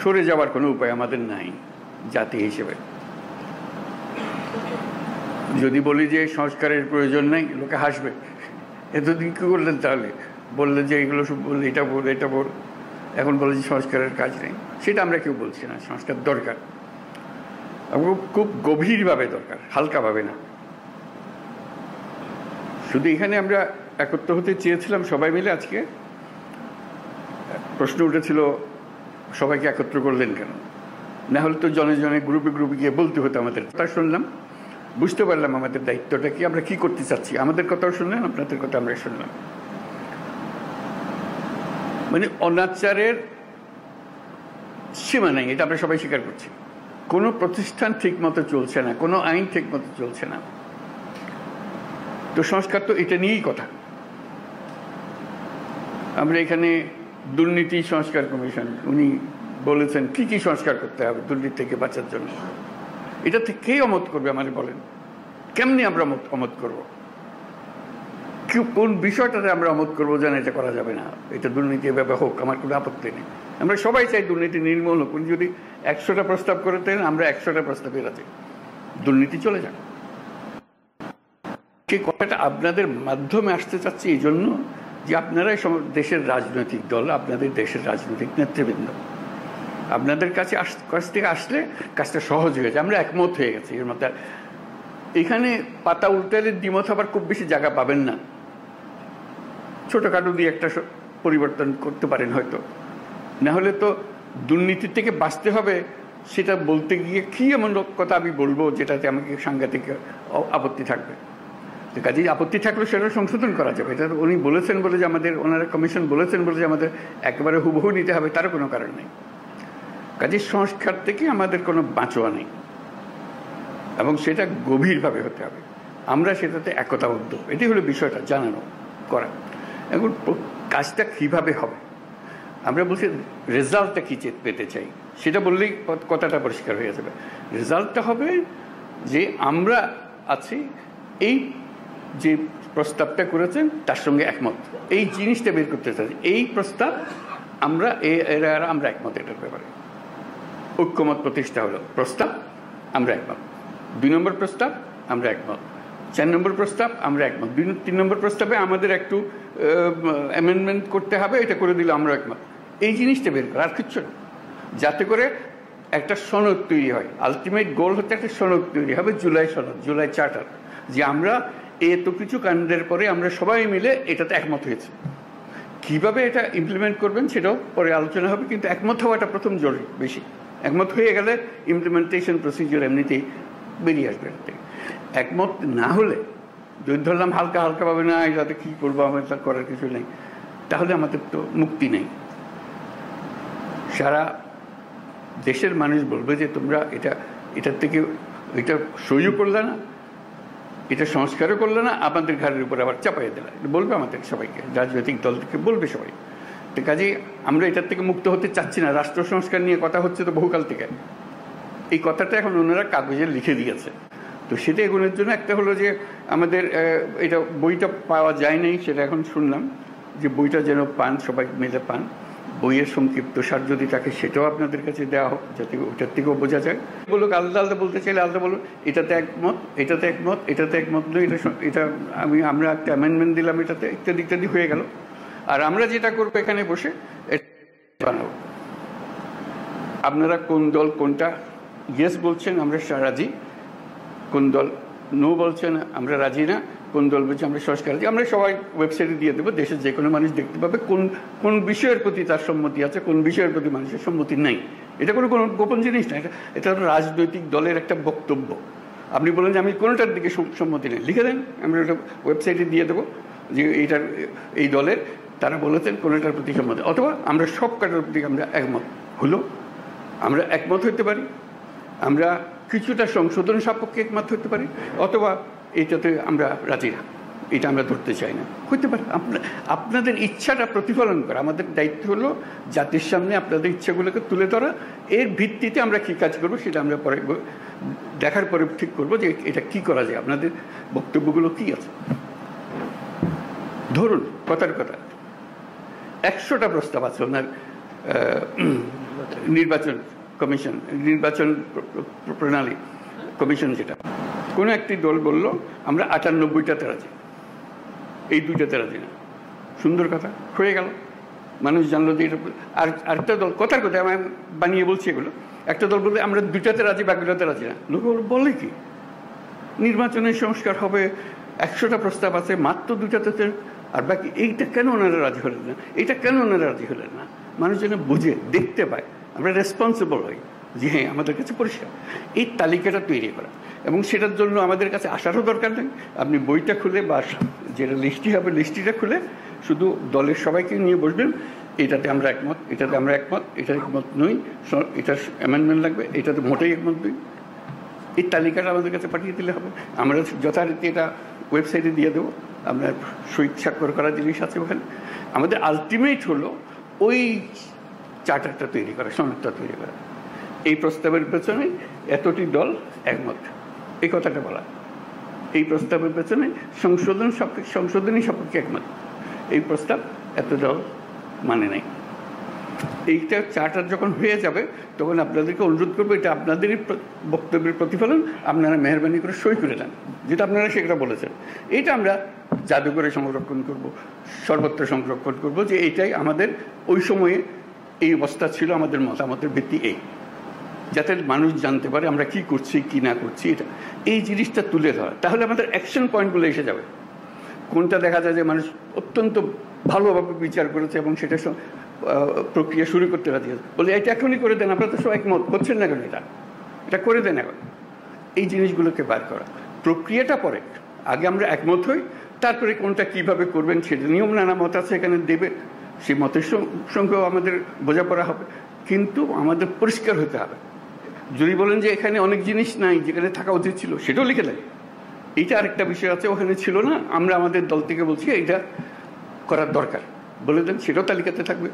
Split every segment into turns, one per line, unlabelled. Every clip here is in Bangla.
সরে যাওয়ার কোনো উপায় আমাদের নাই জাতি হিসেবে। যদি বলি যে সংস্কারের প্রয়োজন নেই, লোকে হাসবে, এতদিন কী করলেন তাহলে? বললেন যে এগুলো সব বললে, এটা বল এটা বল, এখন বলে যে সংস্কারের কাজ নেই। সেটা আমরা কেউ বলছি না, সংস্কার দরকার, খুব গভীরভাবে দরকার, হালকাভাবে না। শুধু এখানে আমরা একত্র হতে চেয়েছিলাম সবাই মিলে। আজকে প্রশ্ন উঠেছিল সবাইকে একত্র করলেন কেন? না হলে তো জনে জনে গ্রুপে গ্রুপে গিয়ে বলতে হতো আমাদের। তা শুনলাম, বুঝতে পারলাম আমাদের দায়িত্বটা কি, আমরা কি করতে চাচ্ছি। আমাদের কথাও শুনলেন, আপনাদের কথা আমরা শুনলাম। মানে অনাচারের সীমা নেই, এটা আমরা সবাই স্বীকার করছি। কোনো প্রতিষ্ঠান ঠিক মতো চলছে না, কোনো আইন ঠিক মতো চলছে না। তো সংস্কার তো এটা নিয়েই কথা। আমরা এখানে দুর্নীতি সংস্কার কমিশন, উনি বলেছেন কি কি সংস্কার করতে হবে দুর্নীতি থেকে বাঁচার জন্য। এটা থেকে কে অমত করবে আমাদের বলেন? কেমনি আমরা অমত করবো? কোন বিষয়টাতে আমরা অমত করবো যেন এটা করা যাবে না, এটা দুর্নীতি এভাবে হোক, আমার কোনো আপত্তি নেই। আমরা সবাই চাই দুর্নীতি নির্মূল হোক। উনি যদি 100টা প্রস্তাব করে দেন, আমরা 100টা প্রস্তাবে রাজি, দুর্নীতি চলে যাক। সেই কথাটা আপনাদের মাধ্যমে আসতে চাচ্ছি এই জন্য যে আপনারাই দেশের রাজনৈতিক দল, আপনাদের দেশের রাজনৈতিক নেতৃবৃন্দ, আপনাদের কাছ থেকে আসলে কাজটা সহজ হয়ে যায়। আমরা একমত হয়ে গেছি এর মধ্যে। এখানে পাতা উল্টালে দ্বিমত আবার খুব বেশি জায়গা পাবেন না। ছোটখাটো দিয়ে একটা পরিবর্তন করতে পারেন হয়তো, না হলে তো দুর্নীতি থেকে বাঁচতে হবে। সেটা বলতে গিয়ে কি এমন কথা আমি বলবো যেটাতে আমাকে সাংঘাতিক আপত্তি থাকবে? কাজেই আপত্তি থাকলে সেটা সংশোধন করা যাবে। এটা উনি বলেছেন বলে যে আমাদের, ওনারা কমিশন বলেছেন বলে যে আমাদের একেবারে হুবহু নিতে হবে তারও কোনো কারণ নেই। কাজেই সংস্কার থেকে আমাদের কোনো বাঁচোয়া নেই, এবং সেটা গভীরভাবে হতে হবে। আমরা সেটাতে একতাবদ্ধ, এটি হলো বিষয়টা জানানো করা। এখন কাজটা কীভাবে হবে? আমরা বলছি রেজাল্টটা কী পেতে চাই, সেটা বললেই কথাটা পরিষ্কার হয়ে যাবে। রেজাল্টটা হবে যে আমরা আছি, এই যে প্রস্তাবটা করেছেন তার সঙ্গে একমত, এই জিনিসটা বের করতে চাই। এই প্রস্তাব আমরা আমরা একমত, এটার ব্যাপারে ঐক্যমত প্রতিষ্ঠা হলো। প্রস্তাব আমরা একমত, 2 নম্বর প্রস্তাব আমরা একমত, 4 নম্বর প্রস্তাব আমরা একমত, 3 নম্বর প্রস্তাবে আমাদের একটু অ্যামেন্ডমেন্ট করতে হবে, এটা করে দিলে আমরা একমত। এই জিনিসটা বের করা, আর কিচ্ছু না, যাতে করে একটা সনদ তৈরি হয়। আলটিমেট গোল হচ্ছে একটা সনদ তৈরি হবে, জুলাই সনদ, জুলাই চার্টার, যে আমরা এত কিছু কাণ্ডের পরে আমরা সবাই মিলে এটাতে একমত হয়েছে। কিভাবে এটা ইমপ্লিমেন্ট করবেন সেটাও পরে আলোচনা হবে, কিন্তু একমত হওয়াটা প্রথম জরুরি বেশি। একমত হয়ে গেলে ইমপ্লিমেন্টেশন প্রসিডিউর এমনিতেই বেরিয়ে আসবে। একমত না হলে, যদি ধরলাম হালকা হালকা পাবে না, এটাতে কী করবো, আমাদের করার কিছু নেই, তাহলে আমাদের তো মুক্তি নেই। সারা দেশের মানুষ বলবে যে তোমরা এটার থেকে এটা সহ্য করলে না, এটা সংস্কারও করলে না, আপনাদের ঘরের উপর আবার চাপাইয়ে দিলে, বলবে আমাদের সবাইকে, রাজনৈতিক দল থেকে বলবে সবাই। তো কাজেই আমরা এটার থেকে মুক্ত হতে চাচ্ছি না। রাষ্ট্র সংস্কার নিয়ে কথা হচ্ছে তো বহুকাল থেকে, এই কথাটা এখন ওনারা কাগজে লিখে দিয়েছে। তো সেটা এগুলোর জন্য একটা হলো যে আমাদের এটা বইটা পাওয়া যায় নাই, সেটা এখন শুনলাম যে বইটা যেন পান, সবাই মিলে পান। বইয়ের সংক্ষিপ্ত সার যদি থাকে সেটাও আপনাদের কাছে দেওয়া হোক, যাতে ওটার থেকেও বোঝা যায়। বলুক আলাদা আলাদা বলতে চাইলে আলাদা বলুন, এটাতে একমত, এটাতে একমত, এটাতে একমত নয়, এটা আমরা একটা অ্যামেন্ডমেন্ট দিলাম এটাতে, ইত্যাদি ইত্যাদি হয়ে গেল। আর আমরা যেটা করবো এখানে বসে বানাবো। আপনারা কোন দল কোনটা ইয়েস বলছেন আমরা রাজি, কোন দল নো বলছেন আমরা রাজি না, কোন দল বলছে আমরা সংস্কার রাজি, আমরা সবাই ওয়েবসাইটে দিয়ে দেবো। দেশের যে কোনো মানুষ দেখতে পাবে কোন কোন বিষয়ের প্রতি তার সম্মতি আছে, কোন বিষয়ের প্রতি মানুষের সম্মতি নেই। এটা কোনো গোপন জিনিস না, এটা রাজনৈতিক দলের একটা বক্তব্য। আপনি বলেন যে আমি কোনোটার দিকে সম্মতি নেই, লিখে দেন, আমরা ওটা ওয়েবসাইটে দিয়ে দেবো যে এইটার এই দলের তারা বলেছেন কোনোটার প্রতি সম্মতি, অথবা আমরা সব কাটার প্রতি আমরা একমত হলো। আমরা একমত হতে পারি, আমরা কিছুটা সংশোধন সাপেক্ষে একমত হতে পারি, অথবা এইটাতে আমরা রাজি না, এটা আমরা ধরতে চাই না, হতে পারে। আপনাদের ইচ্ছাটা প্রতিফলন করা আমাদের দায়িত্ব হলো জাতির সামনে আপনাদের ইচ্ছাগুলোকে তুলে ধরা। এর ভিত্তিতে আমরা কী কাজ করবো সেটা আমরা পরে দেখার পরে ঠিক করবো যে এটা কি করা যায়, আপনাদের বক্তব্যগুলো কি আছে। ধরুন কথার কথা 100টা প্রস্তাব আছে ওনার নির্বাচন কমিশন, নির্বাচন প্রণালী কমিশন, যেটা কোনো একটি দল বলল আমরা 98টাতে রাজি, এই 2টাতে রাজি না। সুন্দর কথা, হয়ে গেল, মানুষ জানলো যে এটা। আর আরেকটা দল কথার কথা আমি বানিয়ে বলছি এগুলো, একটা দল বললে আমরা 2টাতে রাজি, বাকিটাতে রাজি না। লোক বলে কি নির্বাচনের সংস্কার হবে, 100টা প্রস্তাব আছে, মাত্র 2টাতে, আর বাকি এইটা কেন ওনারা রাজি হলেন না, এইটা কেন ওনারা রাজি হলেন না? মানুষ যেন বুঝে দেখতে পায়, আমরা রেসপন্সিবল হই যে হ্যাঁ আমাদের কাছে পরিষ্কার। এই তালিকাটা তৈরি করা, এবং সেটার জন্য আমাদের কাছে আসারও দরকার নেই। আপনি বইটা খুলে বা যেটা লিস্টি হবে লিস্টিটা খুলে শুধু দলের সবাইকে নিয়ে বসবেন, এটাতে আমরা একমত, এটাতে আমরা একমত, এটা একমত নই, এটার অ্যামেন্ডমেন্ট লাগবে, এটাতে মোটেই একমত নই। এই তালিকাটা আমাদের কাছে পাঠিয়ে দিলে হবে, আমরা যথারীতি এটা ওয়েবসাইটে দিয়ে দেবো। আপনার সই স্বাক্ষর করা জিনিস আছে ওখানে। আমাদের আলটিমেট হলো ওই চার্টারটা তৈরি করা, সনদটা তৈরি করা। এই প্রস্তাবের পেছনে এতটি দল একমত, এই কথাটা বলা। এই প্রস্তাবের পেছনে সংশোধনী সপক্ষে একমত, এই প্রস্তাব এত দল মানে নাই। এইটা চার্টার যখন হয়ে যাবে তখন আপনাদেরকে অনুরোধ করবো, এটা আপনাদেরই বক্তব্যের প্রতিফলন, আপনারা মেহরবানি করে সই করে দেন, যেটা আপনারা সেটা বলেছেন। এইটা আমরা জাদুঘরে সংরক্ষণ করব, সর্বত্র সংরক্ষণ করব, যে এইটাই আমাদের ওই সময়ে এই অবস্থা ছিল, আমাদের মতামতের ভিত্তি এই, যাতে মানুষ জানতে পারে আমরা কি করছি কি না করছি। এটা এই জিনিসটা তুলে ধরা, তাহলে আমাদের অ্যাকশন পয়েন্টগুলো এসে যাবে। কোনটা দেখা যায় যে মানুষ অত্যন্ত ভালোভাবে বিচার করেছে এবং সেটা প্রক্রিয়া শুরু করতে রাজি আছে, বলে এটা এখনই করে দেন, আপনারা তো সব একমত করছেন না কেন, এটা করে দেন এখন। এই জিনিসগুলোকে বার করা, প্রক্রিয়াটা পরে, আগে আমরা একমত হই, তারপরে কোনটা কিভাবে করবেন সেটা নিয়ম নানা মত আছে এখানে দেবে, সেই মতের সঙ্গেও আমাদের বোঝাপড়া হবে, কিন্তু আমাদের পরিষ্কার হতে হবে। যদি বলেন যে এখানে অনেক জিনিস নাই যেখানে থাকা উচিত ছিল, সেটাও লিখে দেয়। এইটা আরেকটা বিষয় আছে, ওখানে ছিল না, আমরা আমাদের দল থেকে বলছি এইটা করার দরকার, বলে দেন, সেটাও তালিকাতে থাকবে।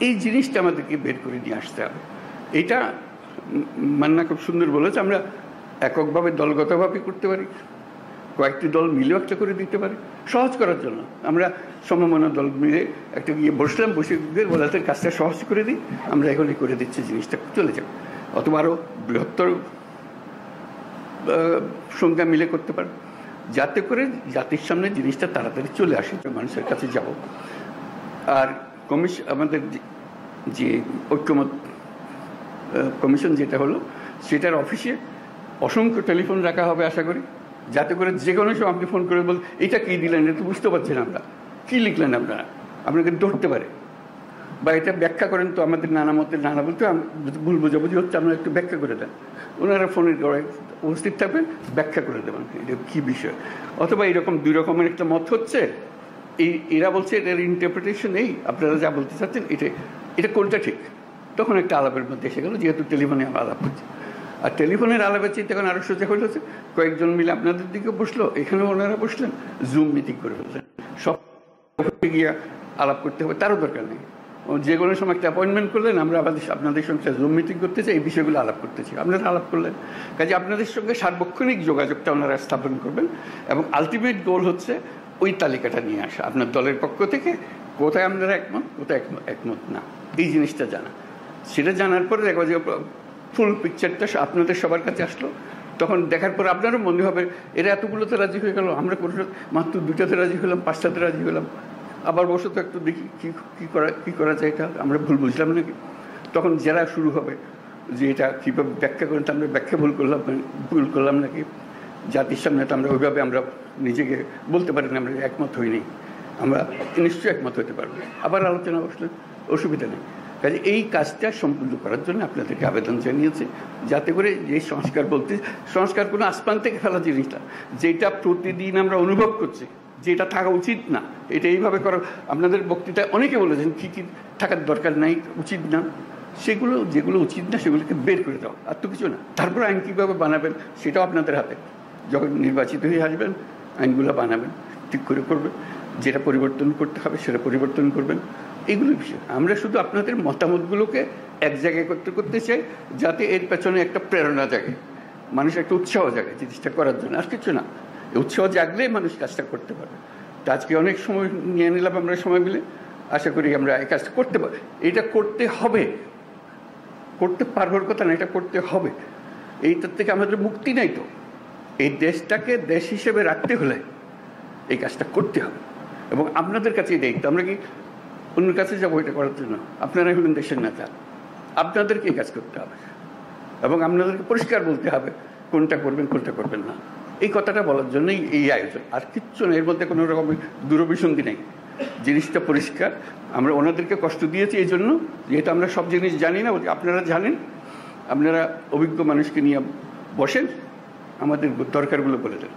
এই জিনিসটা আমাদেরকে বের করে নিয়ে আসতে হবে। এইটা মান্না খুব সুন্দর বলেছে, আমরা এককভাবে দলগতভাবে করতে পারি, কয়েকটি দল মিলেও একটা করে দিতে পারি, সহজ করার জন্য। আমরা সমমনা দল মিলে একটা গিয়ে বসলাম, বসে বলাতে কাজটা সহজ করে দিই, আমরা এখনই করে দিচ্ছি, জিনিসটা চলে যাবে। অথবা আরও বৃহত্তর সংখ্যা মিলে করতে পারে, যাতে করে জাতির সামনে জিনিসটা তাড়াতাড়ি চলে আসে, মানুষের কাছে যাব। আর আমাদের যে ঐক্যমত কমিশন যেটা হলো, সেটার অফিসে অসংখ্য টেলিফোন রাখা হবে আশা করি, যাতে করে যে কোনো সময় আপনি ফোন করে বল এটা কী দিলেন, এটা তো বুঝতে পারছেন আমরা, কী লিখলেন আপনারা, আপনাকে ধরতে পারে, বা এটা ব্যাখ্যা করেন তো, আমাদের নানা মতের নানা বলতে ভুল বোঝাবুঝি হচ্ছে, আপনারা একটু ব্যাখ্যা করে দেন। ওনারা ফোনের গড়ায় উপস্থিত থাকবেন, ব্যাখ্যা করে দেবেন এটা কী বিষয়। অথবা এইরকম 2 রকমের একটা মত হচ্ছে, এরা বলছে এটার ইন্টারপ্রিটেশন এই, আপনারা যা বলতে চাচ্ছেন এটা কোনটা ঠিক, তখন একটা আলাপের মধ্যে এসে গেল, যেহেতু টেলিফোনে আমরা আলাপ করছি। আর টেলিফোনের আলাপের চেয়ে তখন আরও সোজা হয়েছে, কয়েকজন মিলে আপনাদের দিকে বসলো, এখানেও ওনারা বসলেন, জুম মিটিং করে ফেললেন, সব গিয়ে আলাপ করতে হবে তারও দরকার নেই। যে কোনো সময় একটা অ্যাপয়েন্টমেন্ট করলেন, আমরা আপনাদের সঙ্গে জুম মিটিং করতে চাই, এই বিষয়গুলো আলাপ করতে চাই, আপনারা আলাপ করলেন। কাজে আপনাদের সঙ্গে সার্বক্ষণিক যোগাযোগটা ওনারা স্থাপন করবেন, এবং আলটিমেট গোল হচ্ছে ওই তালিকাটা নিয়ে আসা আপনার দলের পক্ষ থেকে, কোথায় আপনারা একমত, কোথায় একমত না, এই জিনিসটা জানা। সেটা জানার পরে দেখো যে ফুল পিকচারটা আপনাদের সবার কাছে আসলো, তখন দেখার পর আপনারও মনে হবে এরা এতগুলোতে রাজি হয়ে গেল, আমরা মাত্র 2টাতে রাজি হলাম, 5টাতে রাজি হলাম, আবার বসে তো একটু দেখি কী করা যায়, এটা আমরা ভুল বুঝলাম নাকি। তখন যারা শুরু হবে যে এটা কীভাবে ব্যাখ্যা করেন, তো আমরা ব্যাখ্যা ভুল করলাম নাকি, জাতির সামনে তো আমরা ওইভাবে আমরা নিজেকে বলতে পারি না আমরা একমত হইনি, আমরা নিশ্চয়ই একমত হতে পারবো, আবার আলোচনা বসলে অসুবিধা নেই। কাজে এই কাজটা সম্পূর্ণ করার জন্য আপনাদেরকে আবেদন জানিয়েছে, যাতে করে যে সংস্কার কোনো আসমান থেকে ফেলা জিনিসটা, যেটা প্রতিদিন আমরা অনুভব করছি যেটা থাকা উচিত না, এটা এইভাবে করা। আপনাদের বক্তৃতায় অনেকে বলেছেন কী কী থাকার দরকার নাই, উচিত না, যেগুলো উচিত না সেগুলোকে বের করে দাও, আর তো কিছু না। তারপর আইন কীভাবে বানাবেন সেটাও আপনাদের হাতে, যখন নির্বাচিত হয়ে আসবেন আইনগুলো বানাবেন, ঠিক করে করবেন, যেটা পরিবর্তন করতে হবে সেটা পরিবর্তন করবেন, এগুলো বিষয়। আমরা শুধু আপনাদের মতামতগুলোকে এক জায়গায় করতে চাই, যাতে এর পেছনে একটা প্রেরণা জাগে, মানুষ একটা উৎসাহ জাগে জিনিসটা করার জন্য, আর কিছু না। উৎসাহ জাগলে মানুষ কাজটা করতে পারবে। তো আজকে অনেক সময় নিয়ে নিলাম আমরা সময় মিলে, আশা করি আমরা এই কাজটা করতে পারি। এটা করতে হবে, করতে পারবার কথা না, এটা করতে হবে। এইটার থেকে আমাদের মুক্তি নাই। তো এই দেশটাকে দেশ হিসেবে রাখতে হলে এই কাজটা করতে হবে, এবং আপনাদের কাছে এই দায়িত্ব। আমরা কি অন্যের কাছে যাবো এটা করার জন্য? আপনারাই হলেন দেশের নেতা, আপনাদেরকে এই কাজ করতে হবে, এবং আপনাদেরকে পরিষ্কার বলতে হবে কোনটা করবেন কোনটা করবেন না। এই কথাটা বলার জন্যই এই আয়োজন, আর কিচ্ছু নেই এর মধ্যে, কোনো রকমের দূরভিসন্ধি নেই। জিনিসটা পরিষ্কার। আমরা ওনাদেরকে কষ্ট দিয়েছি এই জন্য, যেহেতু আমরা সব জিনিস জানি না, আপনারা জানেন, আপনারা অভিজ্ঞ মানুষকে নিয়ে বসেন, আমাদের দরকারগুলো বলে দেন।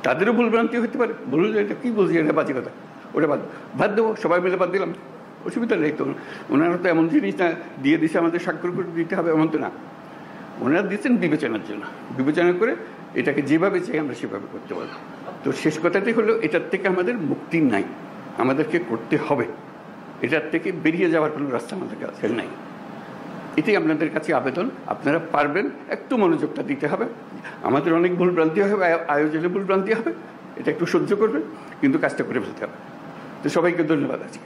তাদেরও ভুলভ্রান্তি হতে পারে, বলুন যে এটা কী বলছি, এটা বাজে কথা, ওটা বাদ দেবো, সবাই মিলে বাদ দিলাম, অসুবিধা নেই তো। ওনারা তো এমন জিনিস না দিয়ে দিছে আমাদের স্বাক্ষর করে দিতে হবে এমন তো না। ওনারা দিচ্ছেন বিবেচনার জন্য, বিবেচনা করে এটাকে যেভাবে চাই আমরা সেভাবে করতে পারবো। তো শেষ কথাটাই হলো, এটার থেকে আমাদের মুক্তি নাই, আমাদেরকে করতে হবে। এটার থেকে বেরিয়ে যাওয়ার কোনো রাস্তা আমাদের কাছে নাই। এটাই আপনাদের কাছে আবেদন, আপনারা পারবেন, একটু মনোযোগটা দিতে হবে। আমাদের অনেক ভুলভ্রান্তি হবে, আয়োজনে ভুলভ্রান্তি হবে, এটা একটু সহ্য করবেন, কিন্তু কাজটা করে ফেলতে হবে। তো সবাইকে ধন্যবাদ আজকে।